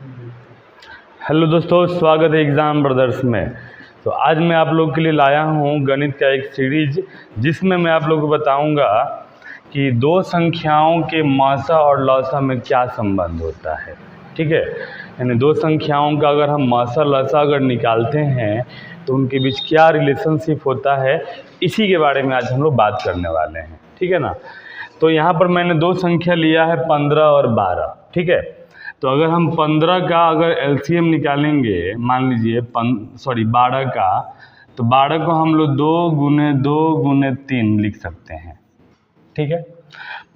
Hello दोस्तों, स्वागत है एग्ज़ाम ब्रदर्स में। तो आज मैं आप लोग के लिए लाया हूँ गणित का एक सीरीज, जिसमें मैं आप लोग को बताऊँगा कि दो संख्याओं के मासा और लौसा में क्या संबंध होता है। ठीक है, यानी दो संख्याओं का अगर हम मासा लौसा अगर निकालते हैं तो उनके बीच क्या रिलेशनशिप होता है, इसी के बारे में आज हम लोग बात करने वाले हैं। ठीक है ना। तो यहाँ पर मैंने दो संख्या लिया है 15 और 12। ठीक है, तो अगर हम 15 का अगर एलसीएम निकालेंगे, मान लीजिए 12 का, तो 12 को हम लोग 2 गुने 2 गुने 3 लिख सकते हैं। ठीक है,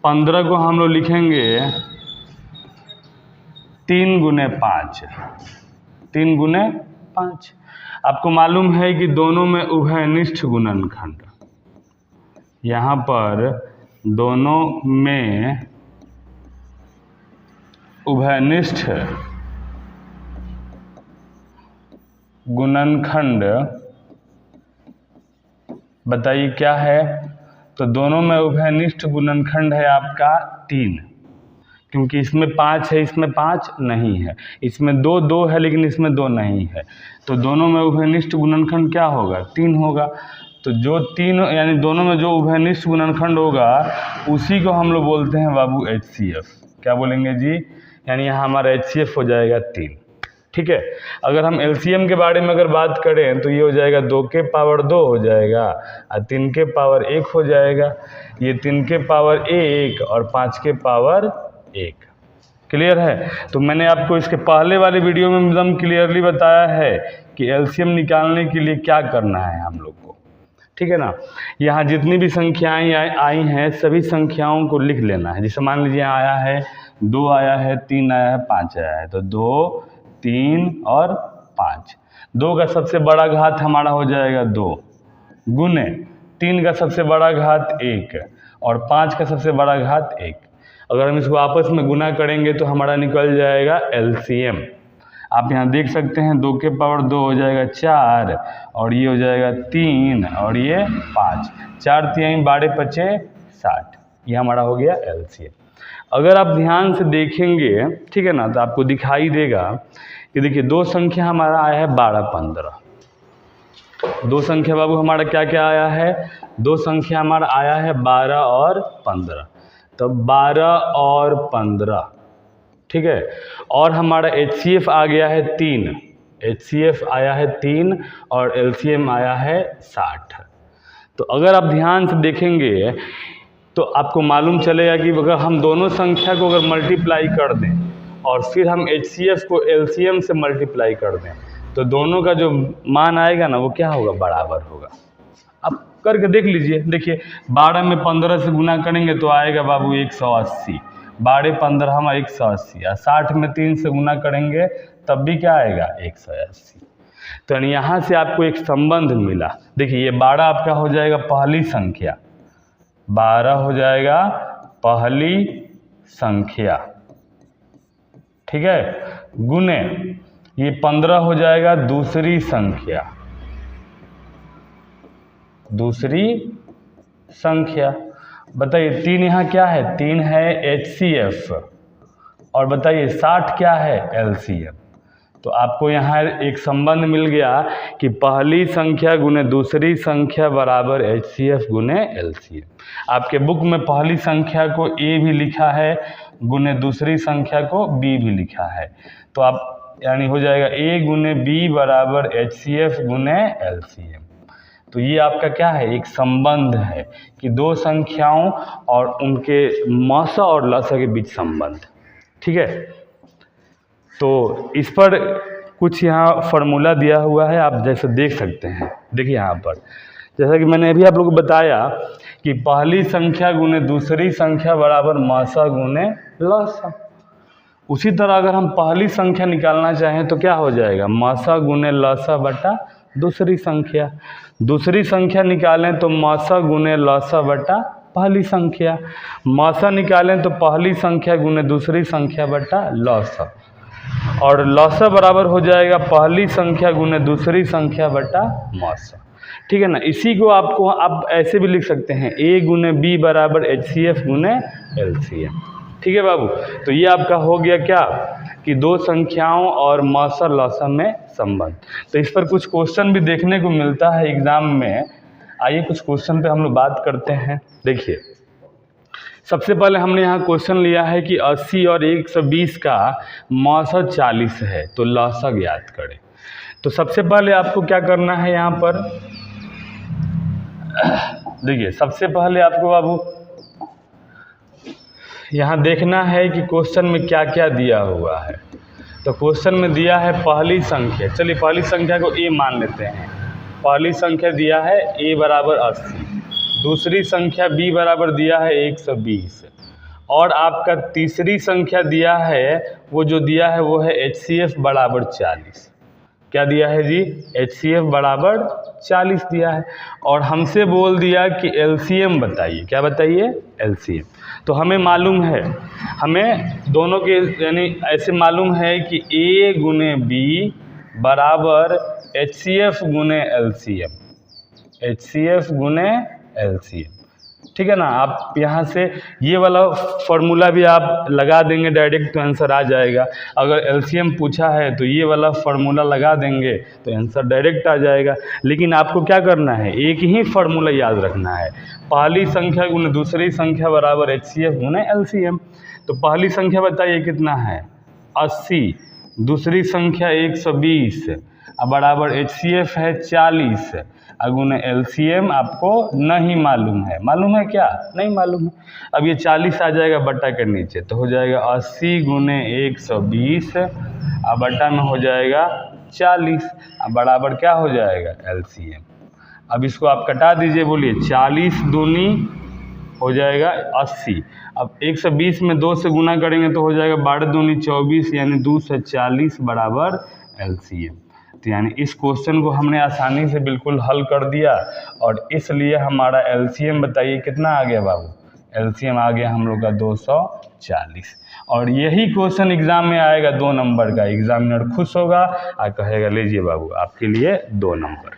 15 को हम लोग लिखेंगे 3 गुने 5, 3 गुने 5। आपको मालूम है कि दोनों में उभयनिष्ठ गुणनखंड, यहाँ पर दोनों में उभयनिष्ठ गुणनखंड बताइए क्या है। तो दोनों में उभयनिष्ठ गुणनखंड है आपका 3, क्योंकि इसमें 5 है, इसमें 5 नहीं है, इसमें 2 2 है लेकिन इसमें 2 नहीं है। तो दोनों में उभयनिष्ठ गुणनखंड क्या होगा? 3 होगा। तो जो 3 यानी दोनों में जो उभयनिष्ठ गुणनखंड होगा उसी को हम लोग बोलते हैं बाबू HCF। क्या बोलेंगे जी? यानी यहाँ हमारा HCF हो जाएगा 3। ठीक है, अगर हम LCM के बारे में अगर बात करें तो ये हो जाएगा 2 के पावर 2 हो जाएगा और 3 के पावर 1 हो जाएगा। ये 3 के पावर 1 और 5 के पावर 1। क्लियर है? तो मैंने आपको इसके पहले वाले वीडियो में एकदम क्लियरली बताया है कि LCM निकालने के लिए क्या करना है हम लोग को। ठीक है ना। यहाँ जितनी भी संख्याएं आई हैं सभी संख्याओं को लिख लेना है। जैसे मान लीजिए आया है 2 आया है, 3 आया है, 5 आया है, तो 2 3 और 5। 2 का सबसे बड़ा घात हमारा हो जाएगा 2 गुने 3 का सबसे बड़ा घात 1 और 5 का सबसे बड़ा घात 1। अगर हम इसको आपस में गुना करेंगे तो हमारा निकल जाएगा LCM। आप यहाँ देख सकते हैं 2 के पावर 2 हो जाएगा 4 और ये हो जाएगा 3 और ये 5। 4 3 12 5 60। ये हमारा हो गया LCM। अगर आप ध्यान से देखेंगे, ठीक है ना, तो आपको दिखाई देगा कि देखिए दो संख्या हमारा आया है 12 15। दो संख्या बाबू हमारा क्या क्या आया है? दो संख्या हमारा आया है 12 और 15। तो 12 और 15, ठीक है। और हमारा HCF आ गया है 3। HCF आया है 3 और LCM आया है 60। तो अगर आप ध्यान से देखेंगे तो आपको मालूम चलेगा कि अगर हम दोनों संख्या को अगर मल्टीप्लाई कर दें और फिर हम HCF को LCM से मल्टीप्लाई कर दें तो दोनों का जो मान आएगा ना वो क्या होगा? बराबर होगा। अब करके देख लीजिए। देखिए 12 में 15 से गुना करेंगे तो आएगा बाबू 180। 12 15 हम 180 और 60 में 3 से गुना करेंगे तब भी क्या आएगा? 180। तो यानी यहाँ से आपको एक संबंध मिला। देखिए ये 12 आपका हो जाएगा पहली संख्या, 12 हो जाएगा पहली संख्या, ठीक है, गुने ये 15 हो जाएगा दूसरी संख्या, दूसरी संख्या। बताइए 3 यहाँ क्या है? 3 है HCF और बताइए 60 क्या है? LCM। तो आपको यहाँ एक संबंध मिल गया कि पहली संख्या गुने दूसरी संख्या बराबर HCF गुने LCM। आपके बुक में पहली संख्या को A भी लिखा है गुने दूसरी संख्या को B भी लिखा है। तो आप यानी हो जाएगा A गुने B बराबर HCF गुने LCM। तो ये आपका क्या है? एक संबंध है कि दो संख्याओं और उनके मासा और लसा के बीच संबंध। ठीक है, तो इस पर कुछ यहाँ फार्मूला दिया हुआ है, आप जैसे देख सकते हैं। देखिए यहाँ पर जैसा कि मैंने अभी आप लोगों को बताया कि पहली संख्या गुने दूसरी संख्या बराबर मासा गुने लसा। उसी तरह अगर हम पहली संख्या निकालना चाहें तो क्या हो जाएगा? मासा गुने लसा बटा दूसरी संख्या। दूसरी संख्या निकालें तो मासा गुने लसा बटा पहली संख्या। मासा निकालें तो पहली संख्या गुने दूसरी संख्या बटा लसा। और लसा बराबर हो जाएगा पहली संख्या गुने दूसरी संख्या बटा मासा। ठीक है ना। इसी को आपको आप ऐसे भी लिख सकते हैं, A गुने B बराबर HCF गुने LCM। ठीक है बाबू। तो ये आपका हो गया क्या कि दो संख्याओं और मौसर लौसम में संबंध। तो इस पर कुछ क्वेश्चन भी देखने को मिलता है एग्जाम में। आइए कुछ क्वेश्चन पे हम लोग बात करते हैं। देखिए, सबसे पहले हमने यहाँ क्वेश्चन लिया है कि 80 और 120 का मौसर 40 है, तो लौसक ज्ञात करें। तो सबसे पहले आपको क्या करना है यहाँ पर, देखिए सबसे पहले आपको बाबू यहाँ देखना है कि क्वेश्चन में क्या क्या दिया हुआ है। तो क्वेश्चन में दिया है पहली संख्या, चलिए पहली संख्या को a मान लेते हैं। पहली संख्या दिया है a बराबर 80, दूसरी संख्या b बराबर दिया है 120, और आपका तीसरी संख्या दिया है, वो जो दिया है वो है HCF बराबर 40। क्या दिया है जी, HCF बराबर 40 दिया है। और हमसे बोल दिया कि LCM बताइए। क्या बताइए, LCM। तो हमें मालूम है, हमें दोनों के यानी ऐसे मालूम है कि A गुने B बराबर HCF गुने LCM, HCF गुने LCM। ठीक है ना। आप यहाँ से ये वाला फॉर्मूला भी आप लगा देंगे डायरेक्ट, तो आंसर आ जाएगा। अगर LCM पूछा है तो ये वाला फॉर्मूला लगा देंगे तो आंसर डायरेक्ट आ जाएगा। लेकिन आपको क्या करना है, एक ही फॉर्मूला याद रखना है, पहली संख्या गुने दूसरी संख्या बराबर HCF गुने LCM। तो पहली संख्या बताइए कितना है, 80, दूसरी संख्या 120 बराबर HCF है 40, गुने LCM आपको नहीं मालूम है। मालूम है क्या, नहीं मालूम है। अब ये 40 आ जाएगा बट्टा के नीचे, तो हो जाएगा 80 गुने 120 बट्टा में हो जाएगा 40 बराबर क्या हो जाएगा, LCM। अब इसको आप कटा दीजिए, बोलिए 40 दूनी हो जाएगा 80। अब 120 में 2 से गुना करेंगे तो हो जाएगा 12 दूनी 24, यानी 2 से 40 बराबर LCM। तो यानी इस क्वेश्चन को हमने आसानी से बिल्कुल हल कर दिया, और इसलिए हमारा LCM बताइए कितना आ गया बाबू, LCM आ गया हम लोग का 240। और यही क्वेश्चन एग्जाम में आएगा 2 नंबर का। एग्जामिनर खुश होगा और कहेगा लीजिए बाबू आपके लिए 2 नंबर।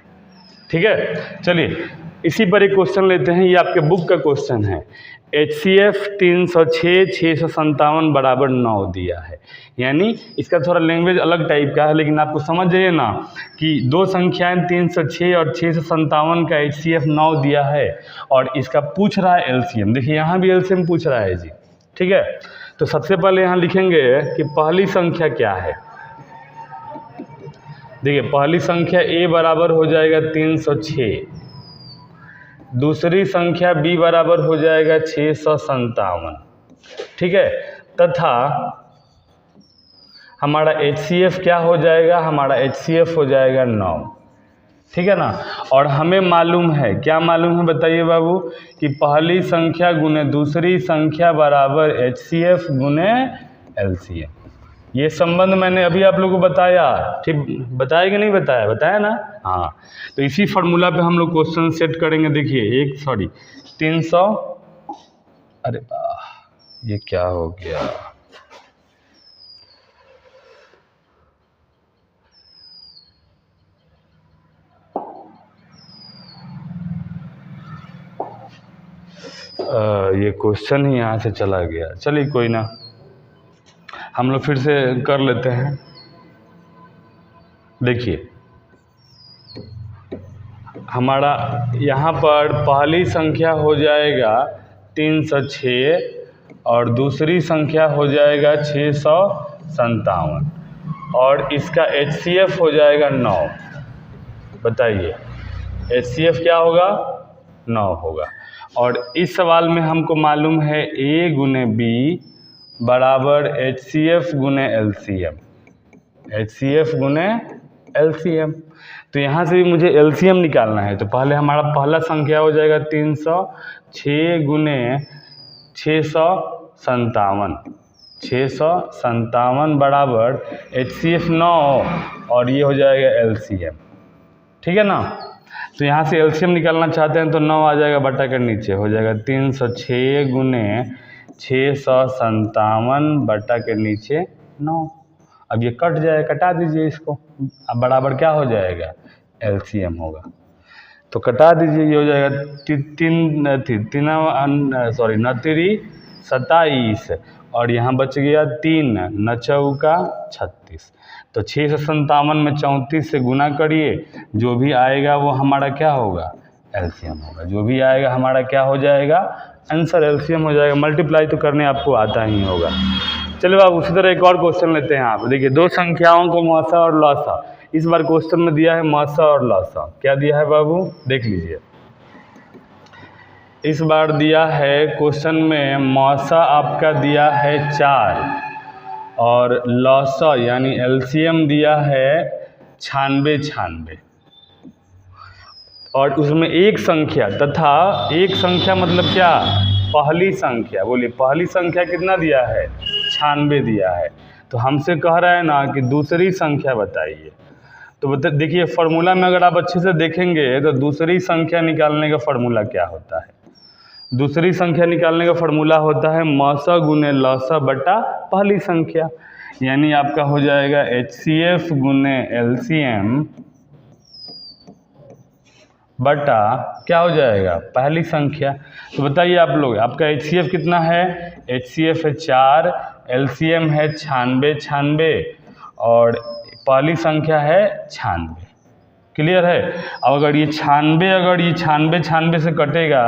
ठीक है, चलिए इसी पर एक क्वेश्चन लेते हैं। ये आपके बुक का क्वेश्चन है। HCF 306 657 बराबर 9 दिया है। यानी इसका थोड़ा लैंग्वेज अलग टाइप का है, लेकिन आपको समझ जाइए ना कि दो संख्याएं 306 और 657 का HCF 9 दिया है, और इसका पूछ रहा है LCM। देखिए यहाँ भी LCM पूछ रहा है जी। ठीक है, तो सबसे पहले यहाँ लिखेंगे कि पहली संख्या क्या है। देखिए पहली संख्या A बराबर हो जाएगा 306, दूसरी संख्या B बराबर हो जाएगा 657। ठीक है, तथा हमारा HCF क्या हो जाएगा, हमारा HCF हो जाएगा 9। ठीक है ना। और हमें मालूम है, क्या मालूम है बताइए बाबू, कि पहली संख्या गुने दूसरी संख्या बराबर HCF गुने LCM। ये संबंध मैंने अभी आप लोगों को बताया, ठीक बताया कि नहीं बताया, बताया ना। हाँ, तो इसी फार्मूला पे हम लोग क्वेश्चन सेट करेंगे। देखिए 300, अरे ये क्या हो गया, ये क्वेश्चन ही यहाँ से चला गया। चलिए कोई ना, हम लोग फिर से कर लेते हैं। देखिए हमारा यहाँ पर पहली संख्या हो जाएगा 306 और दूसरी संख्या हो जाएगा 657, और इसका HCF हो जाएगा 9। बताइए HCF क्या होगा, 9 होगा। और इस सवाल में हमको मालूम है A गुने B बराबर HCF गुने LCM, HCF गुने LCM। तो यहाँ से भी मुझे LCM निकालना है। तो पहले हमारा पहला संख्या हो जाएगा 306 गुने 657, 657 बराबर HCF 9, और ये हो जाएगा LCM। ठीक है ना। तो यहाँ से LCM निकालना चाहते हैं तो 9 आ जाएगा बट्टा के नीचे, हो जाएगा 306 गुने 657 बट्टा के नीचे 9। अब ये कट जाए, कटा दीजिए इसको। अब बराबर क्या हो जाएगा, LCM होगा। तो कटा दीजिए, ये हो जाएगा 9 तिरी 27 और यहाँ बच गया 3, 9 चौका 36। तो 6 से 57 में 34 से गुना करिए, जो भी आएगा वो हमारा क्या होगा, एलसीएम होगा। जो भी आएगा हमारा क्या हो जाएगा, आंसर एलसीएम हो जाएगा। मल्टीप्लाई तो करने आपको आता ही होगा। चलो अब उसी तरह एक और क्वेश्चन लेते हैं। आप देखिए, दो संख्याओं का मौसा और लौसा। इस बार क्वेश्चन में दिया है मौसा और लौसा। क्या दिया है बाबू, देख लीजिए। इस बार दिया है क्वेश्चन में मौसा आपका दिया है 4 और लौसा यानी एलसीएम दिया है 96। और उसमें एक संख्या तथा एक संख्या मतलब क्या, पहली संख्या। बोलिए पहली संख्या कितना दिया है, 96 दिया है। तो हमसे कह रहा है ना कि दूसरी संख्या बताइए। तो देखिए फार्मूला में अगर आप अच्छे से देखेंगे तो दूसरी संख्या निकालने का फार्मूला क्या होता है। दूसरी संख्या निकालने का फार्मूला होता है मौसा गुने लौसा बटा पहली संख्या। यानी आपका हो जाएगा HCF गुने LCM बटा क्या हो जाएगा, पहली संख्या। तो बताइए आप लोग, आपका HCF कितना है, HCF है 4, LCM है 96 और पहली संख्या है 96। क्लियर है। अब अगर ये 96 से कटेगा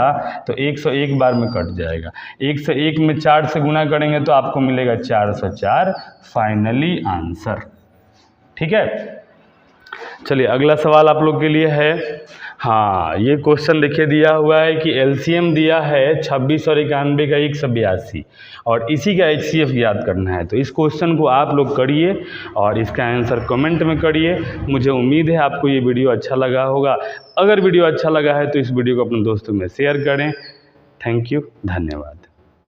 तो 101 बार में कट जाएगा। 101 में 4 से गुना करेंगे तो आपको मिलेगा 404 फाइनली आंसर। ठीक है। चलिए अगला सवाल आप लोग के लिए है। हाँ, ये क्वेश्चन देखिए दिया हुआ है कि एलसीएम दिया है 26 और 91 का 182 और इसी का HCF याद करना है। तो इस क्वेश्चन को आप लोग करिए और इसका आंसर कमेंट में करिए। मुझे उम्मीद है आपको ये वीडियो अच्छा लगा होगा। अगर वीडियो अच्छा लगा है तो इस वीडियो को अपने दोस्तों में शेयर करें। थैंक यू, धन्यवाद।